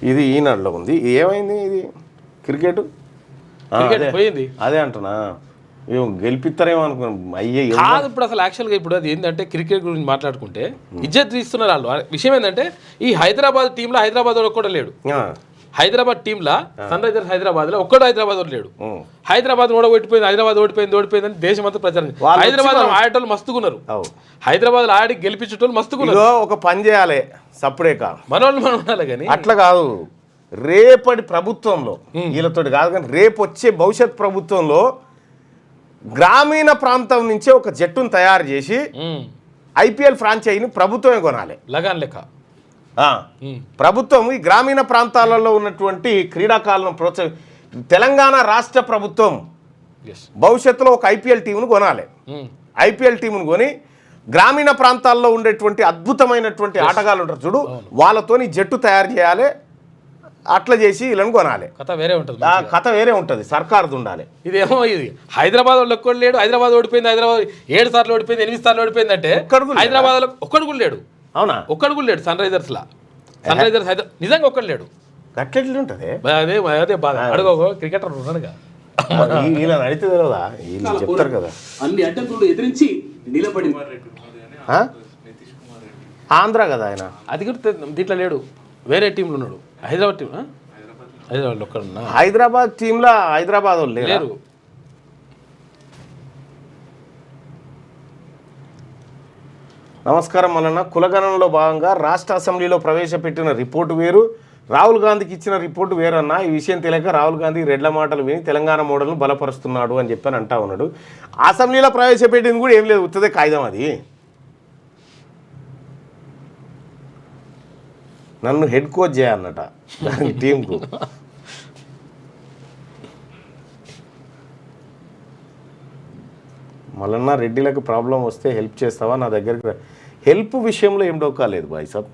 ఇది ఈనాడులో ఉంది. ఏమైంది ఇది క్రికెట్ పోయింది. అదే అంటున్నా, ఏమో గెలిపిస్తారేమో అనుకున్నాం. అయ్యే కాదు ఇప్పుడు అసలు యాక్చువల్గా ఇప్పుడు అది ఏంటంటే క్రికెట్ గురించి మాట్లాడుకుంటే ఇజ్జత్ తీస్తున్నారు వాళ్ళు. విషయం ఏంటంటే ఈ హైదరాబాద్ టీంలో హైదరాబాద్ కూడా లేడు. హైదరాబాద్ టీంలో సన్ రైజర్స్ హైదరాబాద్లో ఒక్కడు హైదరాబాద్ లేడు. హైదరాబాద్ ఓడిపోయింది, హైదరాబాద్ ఓడిపోయిందని దేశం అంతా ప్రచారం. హైదరాబాద్ ఆడేటోళ్ళు మస్తుకున్నారు, హైదరాబాద్ ఆడి గెలిపించేటోళ్ళు మస్తుకున్నారు. ఒక పని చేయాలి సప్పుడే కాదు మనోళ్ళు మనం ఉండాలి కానీ అట్లా కాదు. రేపటి ప్రభుత్వంలో వీళ్ళతోటి కాదు కానీ రేపు వచ్చే భవిష్యత్ ప్రభుత్వంలో గ్రామీణ ప్రాంతం నుంచే ఒక జట్టును తయారు చేసి ఐపీఎల్ ఫ్రాంచైజీని ప్రభుత్వమే కొనాలి. లగాన్ లెక్క ప్రభుత్వం ఈ గ్రామీణ ప్రాంతాలలో ఉన్నటువంటి క్రీడాకారులను తెలంగాణ రాష్ట్ర ప్రభుత్వం భవిష్యత్తులో ఒక ఐపీఎల్ టీంను కొనాలి. ఐపీఎల్ టీంను కొని గ్రామీణ ప్రాంతాల్లో ఉండేటువంటి అద్భుతమైనటువంటి ఆటగాళ్ళు ఉంటారు చూడు, వాళ్ళతోని జట్టు తయారు చేయాలి. అట్లా చేసి వీళ్ళని కొనాలి. కథ వేరే ఉంటుంది, కథ వేరే ఉంటుంది, సర్కారుది ఉండాలి. ఇదేమో ఇది హైదరాబాద్ వాళ్ళు ఒక్కడు లేడు, హైదరాబాద్ ఓడిపోయింది, హైదరాబాద్ 7 సార్లు ఓడిపోయింది, 8 సార్లు ఓడిపోయింది అంటే హైదరాబాద్ ఒక్కడు కూడా లేడు. అవునా? ఒక్కడు కూడా లేడు. సన్ రైజర్స్ నిజంగా ఒక్కడు లేడు. అట్లెట్లు ఉంటుంది. అదే బాధ. అడుగు క్రికెటర్ ఉన్నాడుగా, వీళ్ళని అడిగితే తెలియదా? వీళ్ళు చెప్తారు కదా. అన్ని అడ్డంకులు ఎదిరించి నిలబడి ఆంధ్ర కదా ఆయన. అది కూడా దీంట్లో లేడు, వేరే టీంలో ఉన్నాడు. హైదరాబాద్ టీం, హైదరాబాద్ ఒక్కడున్నా. హైదరాబాద్ టీంలో హైదరాబాద్ వాళ్ళు లేరు. నమస్కారం. మన కులగణంలో భాగంగా రాష్ట్ర అసెంబ్లీలో ప్రవేశపెట్టిన రిపోర్టు వేరు, రాహుల్ గాంధీకి ఇచ్చిన రిపోర్టు వేరన్నా. ఈ విషయం తెలియక రాహుల్ గాంధీ రెడ్ల మాటలు విని తెలంగాణ మోడల్ను బలపరుస్తున్నాడు అని చెప్పని అంటా ఉన్నాడు. అసెంబ్లీలో ప్రవేశపెట్టింది కూడా ఏం లేదు, ఉత్తదే కాగితం. అది నన్ను హెడ్ కోచ్ చేయన్నట దానికి టీంకు. మళ్ళన్నా రెడ్డిలకు ప్రాబ్లం వస్తే హెల్ప్ చేస్తావా నా దగ్గరికి? హెల్ప్ విషయంలో ఏం డోకాలేదు బాయ్ సాబ్,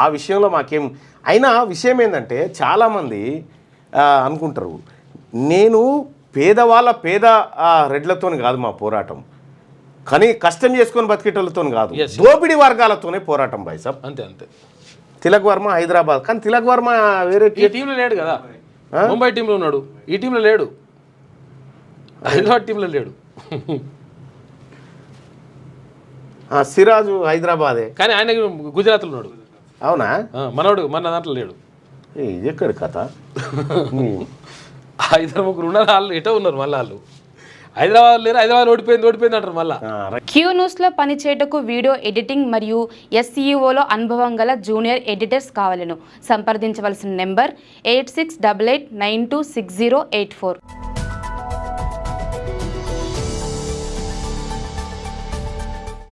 ఆ విషయంలో మాకేం. అయినా విషయం ఏంటంటే చాలామంది అనుకుంటారు, నేను పేదవాళ్ళ పేద రెడ్లతో కాదు మా పోరాటం, కానీ కష్టం చేసుకొని బతికేటోళ్ళతో కాదు, దోపిడీ వర్గాలతోనే పోరాటం బాయ్ సాబ్. అంతే అంతే. తిలక్ వర్మ హైదరాబాద్, కానీ తిలక్ వర్మ వేరే టీంలో లేడు కదా. ముంబై టీంలో ఉన్నాడు, ఈ టీంలో లేడు, హైదరాబాద్ టీంలో లేడు. సిరాజు హైదరాబాదే, కానీ ఆయన గుజరాత్లో ఉన్నాడు. అవునా? మనోడు మన దాంట్లో లేడు. ఇది ఎక్కడి కథ? హైదరాబాద్ ఉన్నారు, వాళ్ళు ఎటో ఉన్నారు. మళ్ళీ వాళ్ళు హైదరాబాద్ లేరు, హైదరాబాద్ ఓడిపోయింది అంటారు మళ్ళీ. క్యూ న్యూస్లో పనిచేయటకు వీడియో ఎడిటింగ్ మరియు SEOలో అనుభవం గల జూనియర్ ఎడిటర్స్ కావాలను సంప్రదించవలసిన నెంబర్ 8688926084.